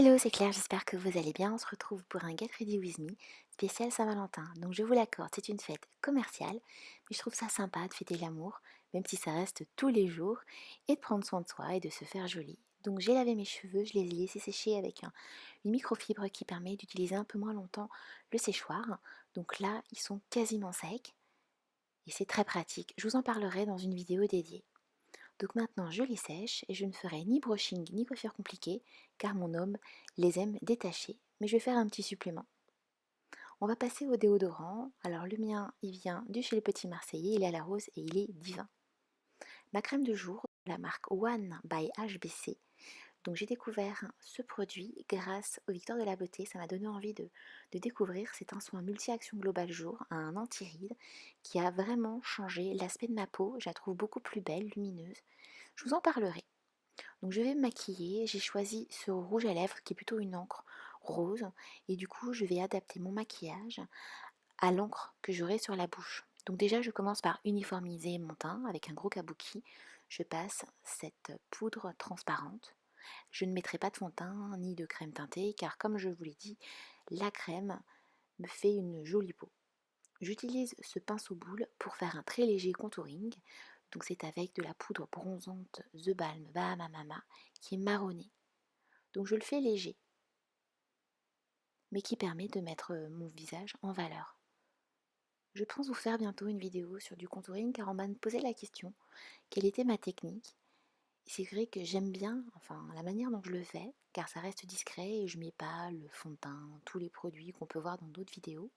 Hello, c'est Claire, j'espère que vous allez bien. On se retrouve pour un Get Ready With Me spécial Saint-Valentin. Donc je vous l'accorde, c'est une fête commerciale, mais je trouve ça sympa de fêter l'amour, même si ça reste tous les jours, et de prendre soin de soi et de se faire jolie. Donc j'ai lavé mes cheveux, je les ai laissés sécher avec une microfibre qui permet d'utiliser un peu moins longtemps le séchoir. Donc là, ils sont quasiment secs et c'est très pratique. Je vous en parlerai dans une vidéo dédiée. Donc maintenant je les sèche et je ne ferai ni brushing ni coiffure compliquée car mon homme les aime détachés. Mais je vais faire un petit supplément. On va passer au déodorant. Alors le mien il vient du chez le Petit Marseillais, il est à la rose et il est divin. Ma crème de jour, la marque One by HBC. Donc j'ai découvert ce produit grâce au Victoire de la Beauté, ça m'a donné envie de découvrir. C'est un soin multi-action global jour, un anti-rides qui a vraiment changé l'aspect de ma peau. Je la trouve beaucoup plus belle, lumineuse. Je vous en parlerai. Donc je vais me maquiller, j'ai choisi ce rouge à lèvres qui est plutôt une encre rose et du coup je vais adapter mon maquillage à l'encre que j'aurai sur la bouche. Donc déjà je commence par uniformiser mon teint avec un gros kabuki. Je passe cette poudre transparente. Je ne mettrai pas de fond de teint ni de crème teintée car comme je vous l'ai dit, la crème me fait une jolie peau. J'utilise ce pinceau boule pour faire un très léger contouring. Donc c'est avec de la poudre bronzante The Balm Bahama Mama qui est marronnée. Donc je le fais léger, mais qui permet de mettre mon visage en valeur. Je pense vous faire bientôt une vidéo sur du contouring car on m'a posé la question quelle était ma technique. C'est vrai que j'aime bien la manière dont je le fais car ça reste discret et je mets pas le fond de teint, tous les produits qu'on peut voir dans d'autres vidéos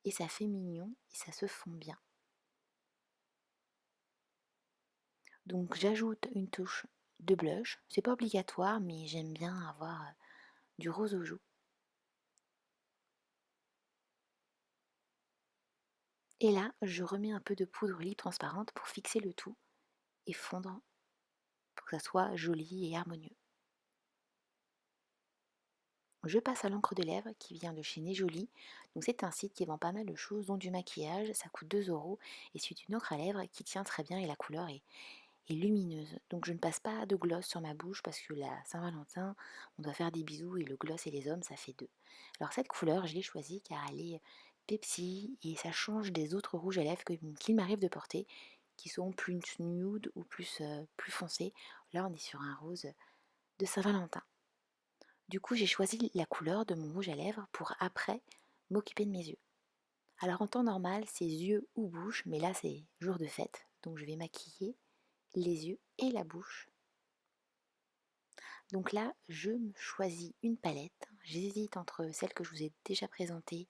et ça fait mignon et ça se fond bien. Donc j'ajoute une touche de blush, c'est pas obligatoire mais j'aime bien avoir du rose aux joues. Et là, je remets un peu de poudre lip transparente pour fixer le tout et fondre pour que ça soit joli et harmonieux. Je passe à l'encre de lèvres qui vient de chez Nejoli. Donc c'est un site qui vend pas mal de choses, dont du maquillage, ça coûte 2 € et c'est une encre à lèvres qui tient très bien et la couleur est lumineuse. Donc je ne passe pas de gloss sur ma bouche parce que la Saint-Valentin, on doit faire des bisous et le gloss et les hommes, ça fait deux. Alors cette couleur, je l'ai choisie car elle est Pepsi et ça change des autres rouges à lèvres qu'il m'arrive de porter qui sont plus nude ou plus foncés. Là, on est sur un rose de Saint-Valentin. Du coup, j'ai choisi la couleur de mon rouge à lèvres pour après m'occuper de mes yeux. Alors en temps normal, c'est yeux ou bouche, mais là c'est jour de fête, donc je vais maquiller les yeux et la bouche. Donc là, je me choisis une palette. J'hésite entre celle que je vous ai déjà présentée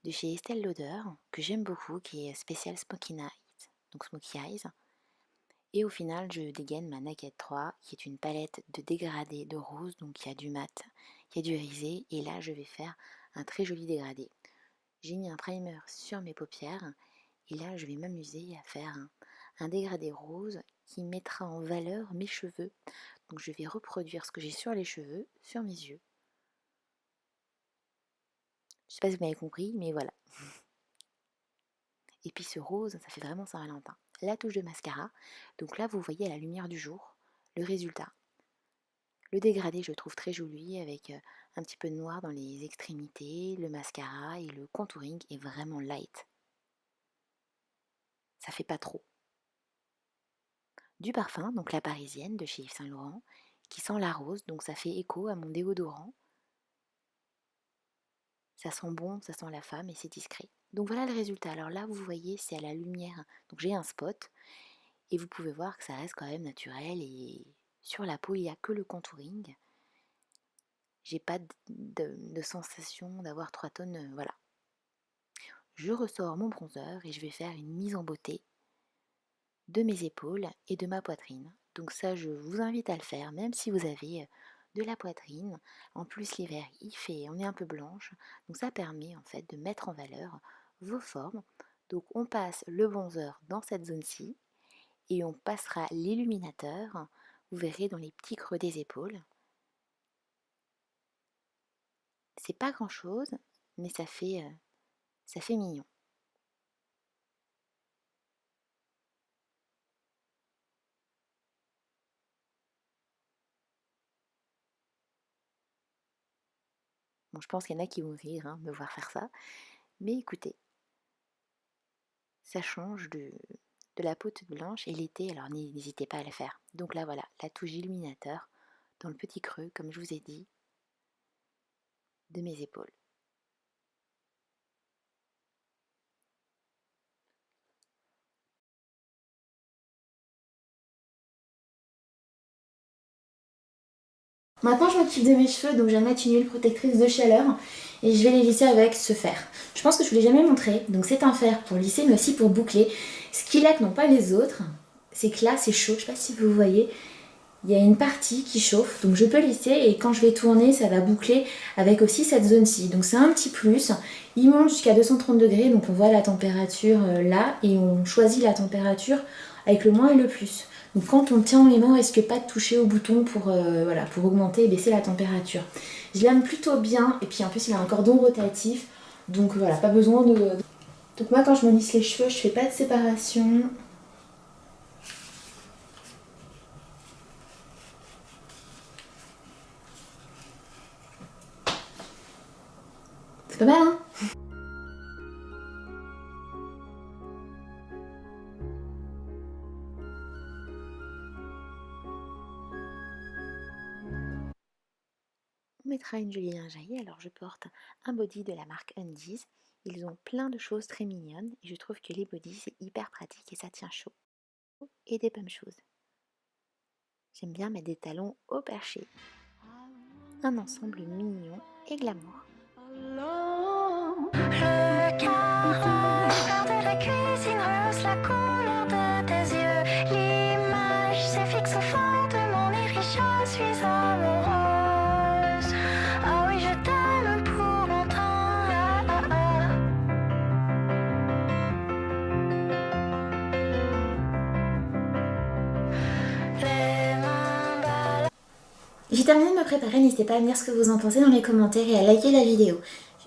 de chez Estée Lauder, que j'aime beaucoup, qui est spéciale Smoky Night, donc Smoky Eyes. Et au final, je dégaine ma Naked 3, qui est une palette de dégradé de rose, donc il y a du mat, il y a du irisé, et là je vais faire un très joli dégradé. J'ai mis un primer sur mes paupières, et là je vais m'amuser à faire un dégradé rose qui mettra en valeur mes cheveux. Donc je vais reproduire ce que j'ai sur les cheveux, sur mes yeux. Je sais pas si vous m'avez compris, mais voilà. Et puis ce rose, ça fait vraiment Saint-Valentin. La touche de mascara, donc là vous voyez à la lumière du jour le résultat. Le dégradé, je le trouve très joli avec un petit peu de noir dans les extrémités, le mascara et le contouring est vraiment light. Ça fait pas trop. Du parfum, donc la parisienne de chez Yves Saint Laurent, qui sent la rose, donc ça fait écho à mon déodorant. Ça sent bon, ça sent la femme et c'est discret. Donc voilà le résultat. Alors là, vous voyez, c'est à la lumière. Donc j'ai un spot et vous pouvez voir que ça reste quand même naturel et sur la peau, il n'y a que le contouring. J'ai pas de sensation d'avoir 3 tonnes, voilà. Je ressors mon bronzer et je vais faire une mise en beauté de mes épaules et de ma poitrine. Donc ça, je vous invite à le faire, même si vous avez de la poitrine. En plus, l'hiver, on est un peu blanche, donc ça permet en fait de mettre en valeur vos formes. Donc on passe le bronzer dans cette zone-ci et on passera l'illuminateur, vous verrez dans les petits creux des épaules. C'est pas grand-chose, mais ça fait mignon. Bon, je pense qu'il y en a qui vont rire, hein, de me voir faire ça. Mais écoutez, ça change de la peau toute blanche et l'été, alors n'hésitez pas à le faire. Donc là voilà, la touche illuminateur dans le petit creux, comme je vous ai dit, de mes épaules. Maintenant je m'occupe de mes cheveux, donc je vais mettre une huile protectrice de chaleur et je vais les lisser avec ce fer. Je pense que je ne vous l'ai jamais montré, donc c'est un fer pour lisser mais aussi pour boucler. Ce qui là que n'ont pas les autres, c'est que là c'est chaud, je ne sais pas si vous voyez, il y a une partie qui chauffe, donc je peux lisser et quand je vais tourner ça va boucler avec aussi cette zone-ci. Donc c'est un petit plus, il monte jusqu'à 230 degrés, donc on voit la température là et on choisit la température avec le moins et le plus. Donc quand on tient les mains, on risque pas de toucher au bouton pour, voilà, pour augmenter et baisser la température. Je l'aime plutôt bien et puis en plus il a un cordon rotatif, donc voilà, pas besoin de... Donc moi quand je me lisse les cheveux, je fais pas de séparation. C'est pas mal hein? On mettra une jolie lingerie, alors je porte un body de la marque Undies. Ils ont plein de choses très mignonnes et je trouve que les bodys c'est hyper pratique et ça tient chaud. Et des pump shoes. J'aime bien mettre des talons au perché. Un ensemble mignon et glamour. Le carrelage de la cuisine rehausse la couleur de tes yeux. L'image s'est fixe au fond de mon iris, je suis amoureuse. Ah oui, je t'aime pour longtemps. Les mains ballent. J'ai terminé de me préparer, n'hésitez pas à me dire ce que vous en pensez dans les commentaires et à liker la vidéo.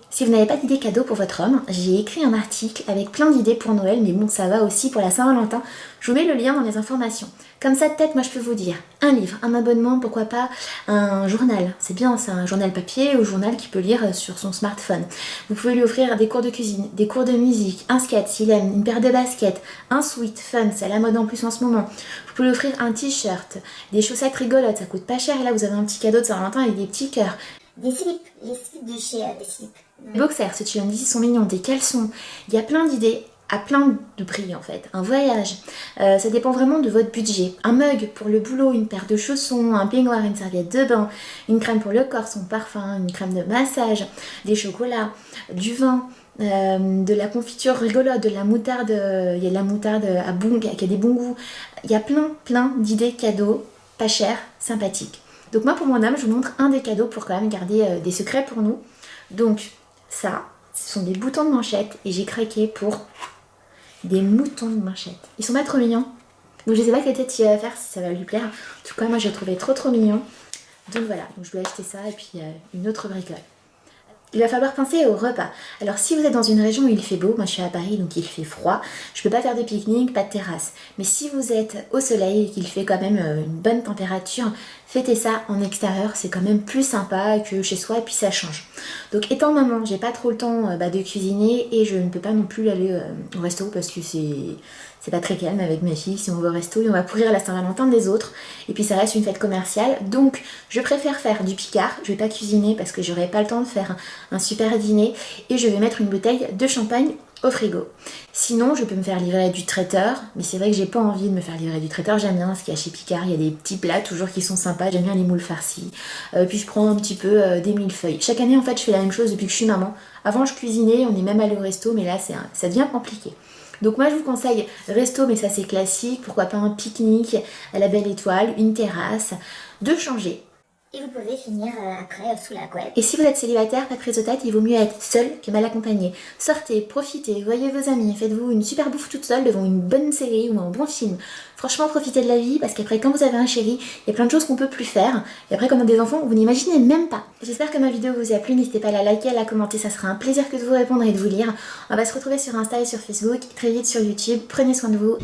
Si vous n'avez pas d'idées cadeaux pour votre homme, j'ai écrit un article avec plein d'idées pour Noël, mais bon, ça va aussi pour la Saint-Valentin. Je vous mets le lien dans les informations. Comme ça, de tête, moi je peux vous dire un livre, un abonnement, pourquoi pas un journal. C'est bien, c'est un journal papier ou journal qu'il peut lire sur son smartphone. Vous pouvez lui offrir des cours de cuisine, des cours de musique, un skate s'il aime, une paire de baskets, un sweat fun, c'est à la mode en plus en ce moment. Vous pouvez lui offrir un t-shirt, des chaussettes rigolotes, ça coûte pas cher. Et là, vous avez un petit cadeau de Saint-Valentin avec des petits cœurs. Des slips, les slips de chez des slips. Les boxers, ceux qui ils sont mignons, des caleçons. Il y a plein d'idées à plein de prix en fait. Un voyage, ça dépend vraiment de votre budget. Un mug pour le boulot, une paire de chaussons, un peignoir, une serviette de bain, une crème pour le corps, son parfum, une crème de massage, des chocolats, du vin. De la confiture rigolote, de la moutarde, il y a de la moutarde à bon, qui a des bons goûts. Il y a plein d'idées cadeaux, pas chers, sympathiques. Donc moi pour mon homme, je vous montre un des cadeaux pour quand même garder des secrets pour nous. Donc ça, ce sont des boutons de manchette et j'ai craqué pour des moutons de manchette. Ils sont pas trop mignons. Donc je sais pas quelle tête il va faire, si ça va lui plaire. En tout cas moi je les trouvais trop mignons. Donc voilà, donc je lui ai acheté ça et puis une autre bricole. Il va falloir penser au repas. Alors si vous êtes dans une région où il fait beau, moi je suis à Paris donc il fait froid, je peux pas faire de pique-nique, pas de terrasse. Mais si vous êtes au soleil et qu'il fait quand même une bonne température, fêtez ça en extérieur, c'est quand même plus sympa que chez soi et puis ça change. Donc étant maman, j'ai pas trop le temps de cuisiner et je ne peux pas non plus aller au resto parce que c'est pas très calme avec ma fille. Si on va au resto, on va pourrir la Saint-Valentin des autres. Et puis ça reste une fête commerciale. Donc je préfère faire du picard. Je vais pas cuisiner parce que j'aurai pas le temps de faire un super dîner. Et je vais mettre une bouteille de champagne au frigo. Sinon, je peux me faire livrer du traiteur. Mais c'est vrai que j'ai pas envie de me faire livrer du traiteur. J'aime bien ce qu'il y a chez Picard. Il y a des petits plats toujours qui sont sympas. J'aime bien les moules farcis. Puis je prends un petit peu des millefeuilles. Chaque année, en fait, je fais la même chose depuis que je suis maman. Avant, je cuisinais. On est même allé au resto. Mais là, ça devient compliqué. Donc moi je vous conseille resto, mais ça c'est classique, pourquoi pas un pique-nique à la belle étoile, une terrasse, de changer. Et vous pouvez finir après sous la couette. Et si vous êtes célibataire, pas de prise de tête, il vaut mieux être seul que mal accompagné. Sortez, profitez, voyez vos amis, faites-vous une super bouffe toute seule devant une bonne série ou un bon film. Franchement, profitez de la vie parce qu'après, quand vous avez un chéri, il y a plein de choses qu'on peut plus faire. Et après, quand on a des enfants, vous n'imaginez même pas. J'espère que ma vidéo vous a plu. N'hésitez pas à la liker, à la commenter. Ça sera un plaisir que de vous répondre et de vous lire. On va se retrouver sur Insta et sur Facebook, très vite sur YouTube. Prenez soin de vous.